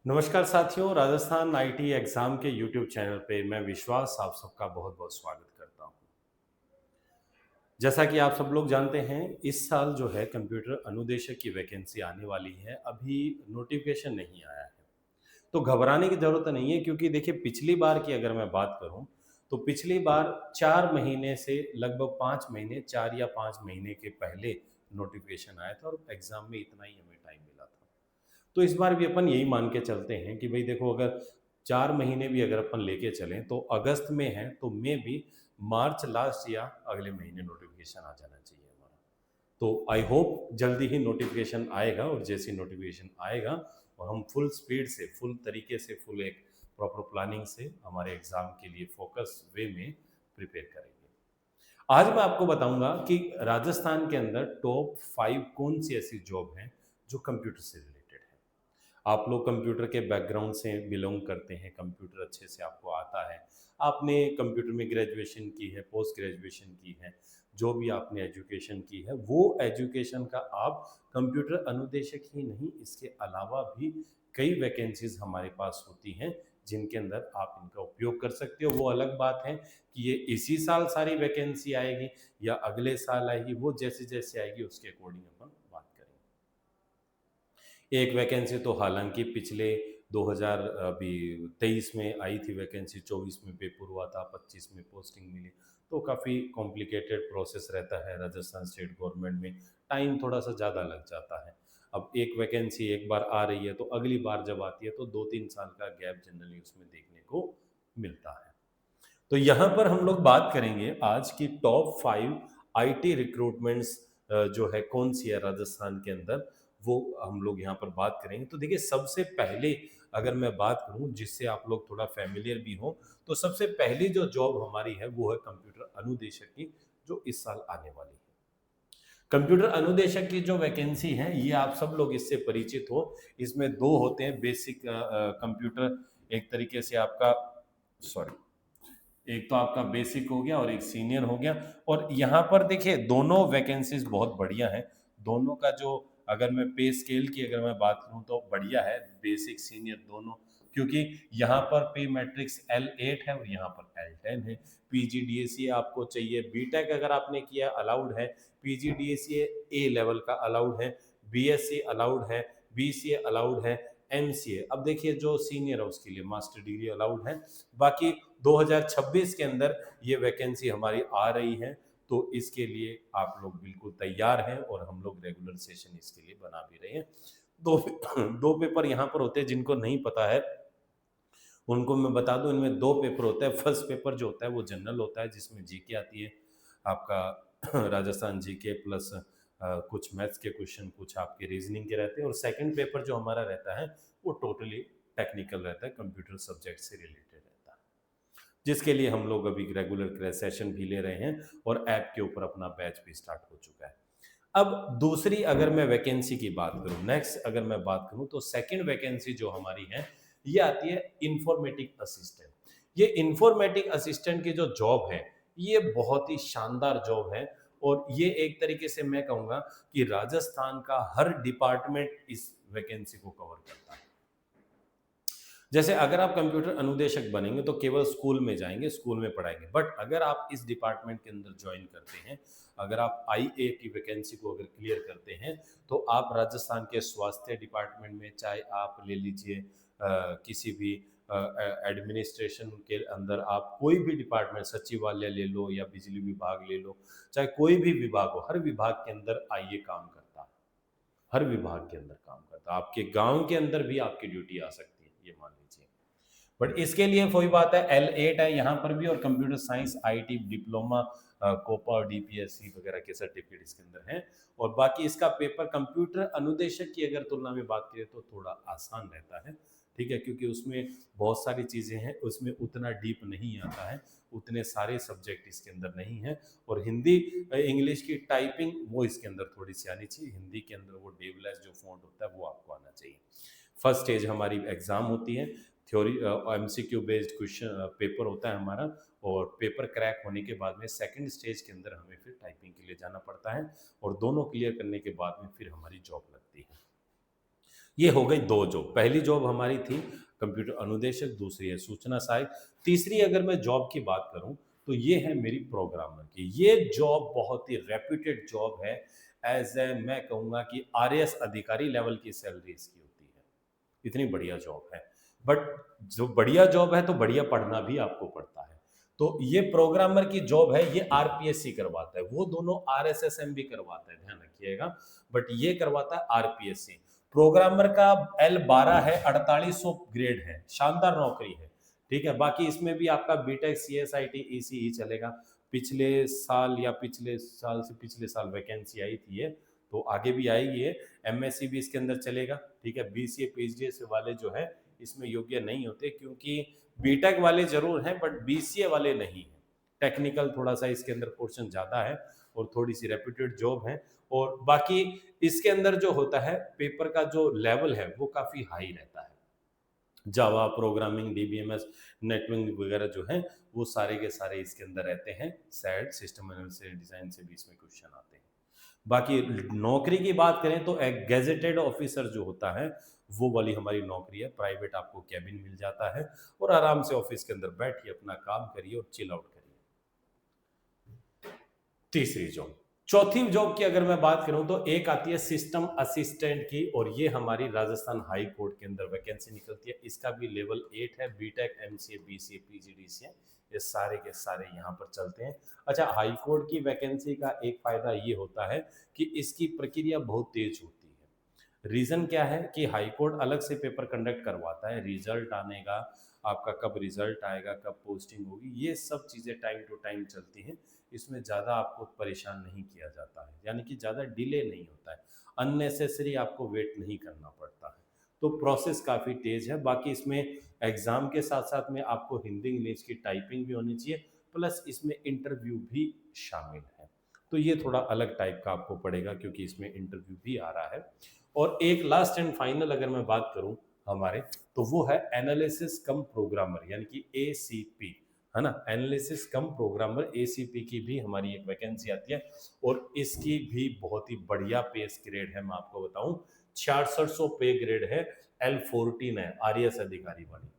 नमस्कार साथियों, Rajasthan IT exam के यूट्यूब चैनल पे मैं विश्वास आप सबका बहुत बहुत स्वागत करता हूँ। जैसा कि आप सब लोग जानते हैं, इस साल जो है कंप्यूटर अनुदेशक की वैकेंसी आने वाली है। अभी नोटिफिकेशन नहीं आया है, तो घबराने की ज़रूरत नहीं है, क्योंकि देखिए पिछली बार की अगर मैं बात करूँ तो पिछली बार 4 महीने से लगभग 5 महीने, 4 या 5 महीने के पहले नोटिफिकेशन आया था और एग्ज़ाम में इतना ही हमें टाइम मिला था। तो इस बार भी अपन यही मान के चलते हैं कि भाई देखो, अगर 4 महीने भी अगर अपन लेके चलें तो अगस्त में है, तो मे भी मार्च लास्ट या अगले महीने नोटिफिकेशन आ जाना चाहिए हमारा। तो आई होप जल्दी ही नोटिफिकेशन आएगा, और जैसे ही नोटिफिकेशन आएगा और हम फुल स्पीड से, फुल तरीके से, फुल एक प्रॉपर प्लानिंग से हमारे एग्ज़ाम के लिए फ़ोकस वे में प्रिपेयर करेंगे। आज मैं आपको बताऊंगा कि राजस्थान के अंदर टॉप 5 कौन सी ऐसी जॉब हैं जो कंप्यूटर से रिलेटेड है। आप लोग कंप्यूटर के बैकग्राउंड से बिलोंग करते हैं, कंप्यूटर अच्छे से आपको आता है, आपने कंप्यूटर में ग्रेजुएशन की है, पोस्ट ग्रेजुएशन की है, जो भी आपने एजुकेशन की है, वो एजुकेशन का आप कंप्यूटर अनुदेशक ही नहीं, इसके अलावा भी कई वैकेंसीज हमारे पास होती हैं जिनके अंदर आप इनका उपयोग कर सकते हो। वो अलग बात है कि ये इसी साल सारी वैकेंसी आएगी या अगले साल आएगी, वो जैसे जैसे आएगी उसके अकॉर्डिंग अपन बात करेंगे। एक वैकेंसी तो हालांकि पिछले 2023 में आई थी वैकेंसी, 24 में पेपर हुआ था, 25 में पोस्टिंग मिली। तो काफ़ी कॉम्प्लिकेटेड प्रोसेस रहता है राजस्थान स्टेट गवर्नमेंट में, टाइम थोड़ा सा ज़्यादा लग जाता है। अब एक वैकेंसी एक बार आ रही है तो अगली बार जब आती है तो 2-3 साल का गैप जनरली उसमें देखने को मिलता है। तो यहाँ पर हम लोग बात करेंगे आज की टॉप 5 आईटी रिक्रूटमेंट्स जो है कौन सी है राजस्थान के अंदर, वो हम लोग यहाँ पर बात करेंगे। तो देखिए, सबसे पहले अगर मैं बात करूँ जिससे आप लोग थोड़ा फैमिलियर भी हो, तो सबसे पहली जो जॉब हमारी है वो है कंप्यूटर अनुदेशक की, जो इस साल आने वाली है। कंप्यूटर अनुदेशक की जो वैकेंसी है, ये आप सब लोग इससे परिचित हो। इसमें दो होते हैं बेसिक कंप्यूटर, एक तरीके से आपका, सॉरी, एक तो आपका बेसिक हो गया और एक सीनियर हो गया। और यहाँ पर देखिए दोनों वैकेंसीज बहुत बढ़िया हैं। दोनों का जो, अगर मैं पे स्केल की अगर मैं बात करूँ तो बढ़िया है, बेसिक सीनियर दोनों। क्योंकि यहाँ पर पे मैट्रिक्स L8 है और यहाँ पर L10 है। PGDCA आपको चाहिए, बीटेक अगर आपने किया अलाउड है, PGDCA ए लेवल का अलाउड है, BSc अलाउड है, BCA अलाउड है, MCA। अब देखिए जो सीनियर है उसके लिए मास्टर डिग्री अलाउड है। बाकी 2026 के अंदर ये वैकेंसी हमारी आ रही है, तो इसके लिए आप लोग बिल्कुल तैयार हैं और हम लोग रेगुलर सेशन इसके लिए बना भी रहे हैं। दो दो पेपर यहाँ पर होते हैं, जिनको नहीं पता है उनको मैं बता दूं, इनमें दो पेपर होता है। फर्स्ट पेपर जो होता है वो जनरल होता है, जिसमें जीके आती है आपका राजस्थान जीके प्लस कुछ मैथ्स के क्वेश्चन, कुछ आपके रीजनिंग के रहते हैं। और सेकंड पेपर जो हमारा रहता है वो टोटली टेक्निकल रहता है, कंप्यूटर सब्जेक्ट से रिलेटेड रहता है, जिसके लिए हम लोग अभी रेगुलर सेशन भी ले रहे हैं और ऐप के ऊपर अपना बैच भी स्टार्ट हो चुका है। अब दूसरी अगर मैं वैकेंसी की बात करूं, नेक्स्ट अगर मैं बात करूं, तो सेकंड वैकेंसी जो हमारी है ये आती है इंफॉर्मेटिक असिस्टेंट। ये इंफॉर्मेटिक असिस्टेंट की जो जॉब है, ये बहुत ही शानदार जॉब है। और ये एक तरीके से मैं कहूंगा कि राजस्थान का हर डिपार्टमेंट इस वैकेंसी को कवर करता है। जैसे अगर आप कंप्यूटर अनुदेशक बनेंगे तो केवल स्कूल में जाएंगे, स्कूल में पढ़ाएंगे, बट अगर आप इस डिपार्टमेंट के अंदर ज्वाइन करते हैं, अगर आप IA की वैकेंसी को अगर क्लियर करते हैं, तो आप राजस्थान के स्वास्थ्य डिपार्टमेंट में, चाहे आप ले लीजिए किसी भी एडमिनिस्ट्रेशन के अंदर, आप कोई भी डिपार्टमेंट, सचिवालय ले लो या बिजली विभाग ले लो, चाहे कोई भी विभाग हो, हर विभाग के अंदर IA काम करता है। हर विभाग के अंदर काम करता है। आपके गांव के अंदर भी आपकी ड्यूटी आ सकती है, ये मान लीजिए। बट इसके लिए वही बात है, L8 है यहाँ पर भी, और computer science IT diploma, COPA और DPSC वगैरह के सर्टिफिकेट इसके अंदर हैं। और बाकी इसका पेपर कंप्यूटर अनुदेशक की अगर तुलना में बात करें तो थोड़ा आसान रहता है, ठीक है, क्योंकि उसमें बहुत सारी चीज़ें हैं, उसमें उतना डीप नहीं आता है, उतने सारे सब्जेक्ट इसके अंदर नहीं है। और हिंदी इंग्लिश की टाइपिंग वो इसके अंदर थोड़ी सी आनी चाहिए, हिंदी के अंदर वो डेवलेस जो फॉन्ट होता है वो आपको आना चाहिए। फर्स्ट स्टेज हमारी एग्जाम होती है, theory MCQ based question paper होता है हमारा। और पेपर क्रैक होने के बाद में सेकंड स्टेज के अंदर हमें फिर टाइपिंग के लिए जाना पड़ता है, और दोनों क्लियर करने के बाद में फिर हमारी जॉब लगती है। ये हो गई दो जॉब। पहली जॉब हमारी थी कंप्यूटर अनुदेशक, दूसरी है सूचना सहायक। तीसरी अगर मैं जॉब की बात करूं तो ये है मेरी प्रोग्रामर की। ये जॉब बहुत ही रेप्यूटेड जॉब है। एज ए मैं कहूँगा कि आरएएस अधिकारी लेवल की सैलरी इसकी होती है। इतनी बढ़िया जॉब है। बट जो बढ़िया जॉब है तो बढ़िया पढ़ना भी आपको पड़ता है। तो ये प्रोग्रामर की जॉब है, ये आरपीएससी करवाता है। वो दोनों आरएसएसएम भी करवाता है, ध्यान रखिएगा। बट ये करवाता है आरपीएससी। प्रोग्रामर का L12 है, 4800 ग्रेड है, शानदार नौकरी है। ठीक है, बाकी इसमें भी आपका बीटेक सीएसआईटी ईसीई चलेगा। पिछले साल या पिछले साल से पिछले साल वैकेंसी आई थी ये, तो आगे भी आएगी ये। एमएससी भी इसके अंदर चलेगा। ठीक है, बीसीए पीएचडी वाले जो है इसमें योग्य नहीं होते, क्योंकि बीटेक वाले जरूर हैं बट बीसीए वाले नहीं हैं। टेक्निकल थोड़ा सा इसके अंदर पोर्शन ज़्यादा है और थोड़ी सी रेप्यूटेड जॉब है। और बाकी इसके अंदर जो होता है पेपर का जो लेवल है वो काफ़ी हाई रहता है। जावा प्रोग्रामिंग, डीबीएमएस, नेटवर्किंग वगैरह जो है वो सारे के सारे इसके अंदर रहते हैं। सैड सिस्टम एनालिसिस डिजाइन से भी इसमें क्वेश्चन आते हैं। बाकी नौकरी की बात करें तो एक गेजेटेड ऑफिसर जो होता है वो वाली हमारी नौकरी है। प्राइवेट आपको कैबिन मिल जाता है और आराम से ऑफिस के अंदर बैठिए, अपना काम करिए और चिल आउट करिए। तीसरी जॉब। चौथी जॉब की अगर मैं बात करूं तो एक आती है सिस्टम असिस्टेंट की, और ये हमारी राजस्थान हाई कोर्ट के अंदर वैकेंसी निकलती है। इसका भी लेवल 8 है। बीटेक, एमसीए, बीसीए, पीजीडीसीए ये सारे के सारे यहाँ पर चलते हैं। अच्छा, हाई कोर्ट की वैकेंसी का एक फायदा ये होता है कि इसकी प्रक्रिया बहुत तेज होती है। रीजन क्या है कि हाई कोर्ट अलग से पेपर कंडक्ट करवाता है। रिजल्ट आने का, आपका कब रिजल्ट आएगा, कब पोस्टिंग होगी, ये सब चीज़ें टाइम टू टाइम चलती हैं। इसमें ज़्यादा आपको परेशान नहीं किया जाता है, यानी कि ज़्यादा डिले नहीं होता है। अननेसेसरी आपको वेट नहीं करना पड़ता है। तो प्रोसेस काफ़ी तेज़ है। बाकी इसमें एग्ज़ाम के साथ साथ में आपको हिंदी इंग्लिश की टाइपिंग भी होनी चाहिए, प्लस इसमें इंटरव्यू भी शामिल है। तो ये थोड़ा अलग टाइप का आपको पड़ेगा क्योंकि इसमें इंटरव्यू भी आ रहा है। और एक लास्ट एंड फाइनल अगर मैं बात करूं हमारे, तो वो है एनालिसिस कम प्रोग्रामर, यानी कि एसीपी, है ना। एनालिसिस कम प्रोग्रामर एसीपी की भी हमारी एक वैकेंसी आती है और इसकी भी बहुत ही बढ़िया पे ग्रेड है। मैं आपको बताऊं 6600 पे ग्रेड है। L14 है, आरएएस अधिकारी वाली।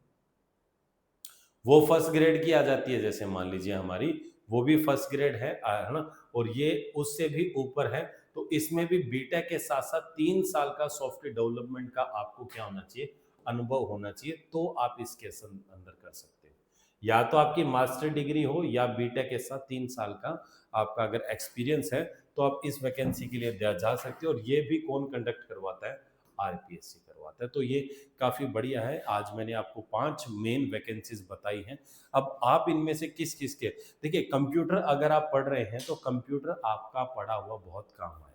वो फर्स्ट ग्रेड की आ जाती है, जैसे मान लीजिए हमारी वो भी फर्स्ट ग्रेड है ना। और ये उससे भी ऊपर है। तो इसमें भी बीटेक के साथ साथ 3 साल का सॉफ्टवेयर डेवलपमेंट का आपको क्या होना चाहिए, अनुभव होना चाहिए, तो आप इसके अंदर कर सकते हो। या तो आपकी मास्टर डिग्री हो या बीटेक के साथ 3 साल का आपका अगर एक्सपीरियंस है, तो आप इस वैकेंसी के लिए जा सकते हो। और ये भी कौन कंडक्ट करवाता है, आरपीएससी करवाता है। तो ये काफ़ी बढ़िया है। आज मैंने आपको 5 मेन वैकेंसीज बताई हैं। अब आप इनमें से किस किस के, देखिए कंप्यूटर अगर आप पढ़ रहे हैं तो कंप्यूटर आपका पढ़ा हुआ बहुत काम आएगा।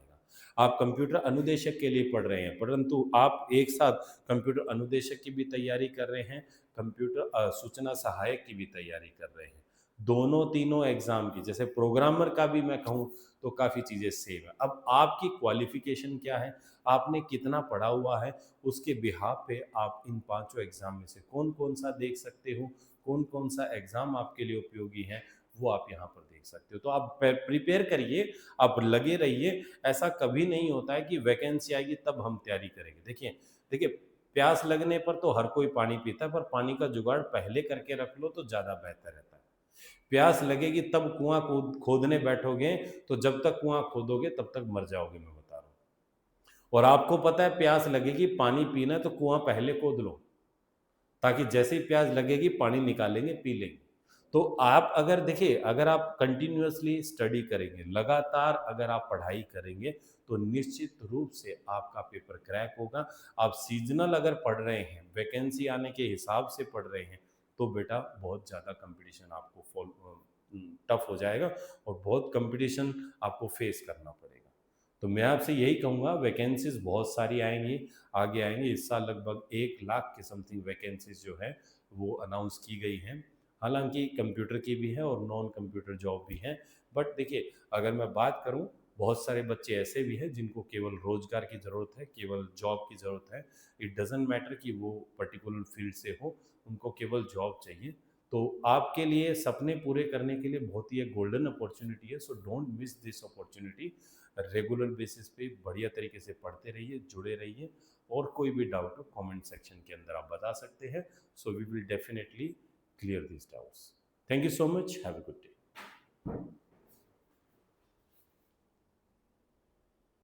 आप कंप्यूटर अनुदेशक के लिए पढ़ रहे हैं, परंतु आप एक साथ कंप्यूटर अनुदेशक की भी तैयारी कर रहे हैं, कंप्यूटर सूचना सहायक की भी तैयारी कर रहे हैं। दोनों तीनों एग्जाम की, जैसे प्रोग्रामर का भी मैं कहूँ तो काफ़ी चीज़ें सेम है। अब आपकी क्वालिफिकेशन क्या है, आपने कितना पढ़ा हुआ है, उसके बिहाफ पे आप इन पांचों एग्जाम में से कौन कौन सा देख सकते हो, कौन कौन सा एग्जाम आपके लिए उपयोगी है, वो आप यहाँ पर देख सकते हो। तो आप प्रिपेयर करिए, आप लगे रहिए। ऐसा कभी नहीं होता है कि वैकेंसी आएगी तब हम तैयारी करेंगे। देखिए देखिए, प्यास लगने पर तो हर कोई पानी पीता है, पर पानी का जुगाड़ पहले करके रख लो तो ज़्यादा बेहतर रहता है। प्यास लगेगी तब कुआं खोदने बैठोगे, तो जब तक कुआं खोदोगे तब तक मर जाओगे, मैं बता रहा हूँ। और आपको पता है प्यास लगेगी, पानी पीना है, तो कुआं पहले खोद लो, ताकि जैसे ही प्यास लगेगी पानी निकालेंगे, पी लेंगे। तो आप अगर देखिए, अगर आप कंटिन्यूअसली स्टडी करेंगे, लगातार अगर आप पढ़ाई करेंगे, तो निश्चित रूप से आपका पेपर क्रैक होगा। आप सीजनल अगर पढ़ रहे हैं, वैकेंसी आने के हिसाब से पढ़ रहे हैं, तो बेटा बहुत ज़्यादा कंपटीशन आपको टफ हो जाएगा और बहुत कंपटीशन आपको फेस करना पड़ेगा। तो मैं आपसे यही कहूँगा, वैकेंसीज बहुत सारी आएंगी, आगे आएंगे। इस साल लगभग 1 लाख के समथिंग वैकेंसीज जो है वो अनाउंस की गई हैं। हालांकि कंप्यूटर की भी है और नॉन कंप्यूटर जॉब भी है। बट देखिए, अगर मैं बात करूं, बहुत सारे बच्चे ऐसे भी हैं जिनको केवल रोजगार की ज़रूरत है, केवल जॉब की ज़रूरत है। इट डजेंट मैटर कि वो पर्टिकुलर फील्ड से हो, उनको केवल जॉब चाहिए। तो आपके लिए सपने पूरे करने के लिए बहुत ही एक गोल्डन अपॉर्चुनिटी है। So don't miss this opportunity. Regular basis पे बढ़िया तरीके से पढ़ते रहिए, जुड़े रहिए और कोई भी डाउट हो कमेंट सेक्शन के अंदर आप बता सकते हैं. So we will definitely clear this doubts. Thank you so much. Have a good day.